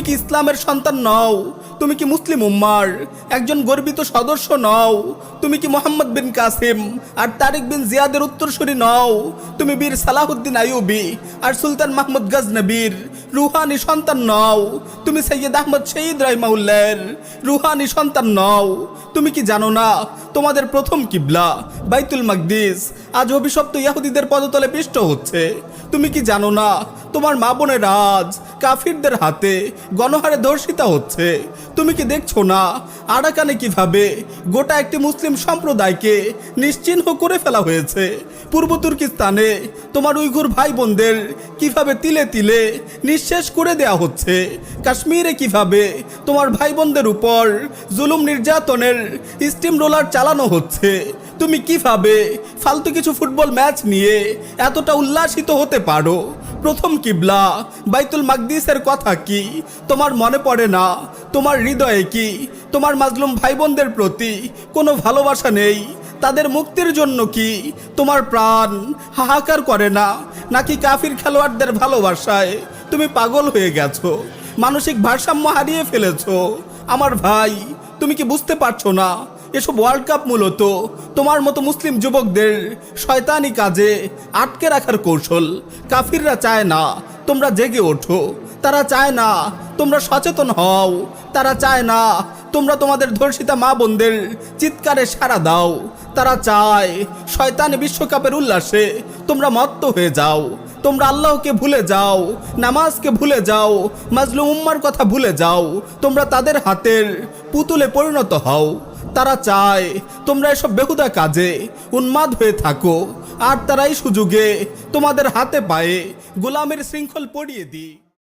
তুমি কি ইসলামের সন্তান নও? তুমি কি মুসলিম উম্মার একজন গর্বিত সদস্য নও? তুমি কি মোহাম্মদ বিন কাসিম আর তারিক বিন জিয়াদের উত্তরসূরি নও? তুমি বীর সালাহুদ্দিন আইয়ুবী আর সুলতান মাহমুদ গজনবীর রুহানি সন্তান নও? তুমি সৈয়দ আহমদ শহীদ রাহিমাহুল্লাহর রুহানি সন্তান নও? তুমি কি জানো না তোমাদের প্রথম কিবলা বাইতুল মাকদিস আজ অভিশপ্ত ইহুদিদের পদতলে পিষ্ট হচ্ছে? তুমি কি জানো না তোমার মা বোনের আজ কাফিরদের হাতে গণহারে ধর্ষিতা হচ্ছে? তুমি কি দেখছো না আরাকানে কিভাবে গোটা একটি মুসলিম সম্প্রদায়কে নিশ্চিহ্ন করে ফেলা হয়েছে? পূর্ব তুর্কিস্তানে তোমার উইঘুর ভাই বোনদের কিভাবে তিলে তিলে নিঃশেষ করে দেয়া হচ্ছে? কাশ্মীরে কিভাবে তোমার ভাই বোনদের উপর জুলুম নির্যাতনের স্টিম রোলার চালানো হচ্ছে? তুমি কিভাবে ফালতু কিছু ফুটবল ম্যাচ নিয়ে এতটা উল্লাসিত হতে পারো? প্রথম কিবলা বাইতুল মাকদিসের কথা কি তোমার মনে পড়ে না? তোমার হৃদয়ে কি তোমার মাজলুম ভাই বোনদের প্রতি কোনো ভালোবাসা নেই? তাদের মুক্তির জন্য কি তোমার প্রাণ হাহাকার করে না? নাকি কাফির খেলোয়াড়দের ভালোবাসায় তুমি পাগল হয়ে গেছো, মানসিক ভারসাম্য হারিয়ে ফেলেছো? আমার ভাই, তুমি কি বুঝতে পারছো না এসব ওয়ার্ল্ড কাপ মূলত তোমার মতো মুসলিম যুবকদের শয়তানি কাজে আটকে রাখার কৌশল? কাফিররা চায় না তোমরা জেগে ওঠো, তারা চায় না তোমরা সচেতন হও, তারা চায় না তোমরা তোমাদের ধর্ষিতা মা বোনদের চিৎকারে সাড়া দাও। তারা চায় শয়তানি বিশ্বকাপের উল্লাসে তোমরা মত্ত হয়ে যাও, তোমরা আল্লাহকে ভুলে যাও, নামাজকে ভুলে যাও, মাজলুম উম্মার কথা ভুলে যাও, তোমরা তাদের হাতের পুতুলে পরিণত হও। তারা চায় তোমরা এসব বেহুদা কাজে উন্মাদ হয়ে থাকো, আর তারাই সুযোগে তোমাদের হাতে পায়ে গোলামের শৃঙ্খল পরিয়ে দিই।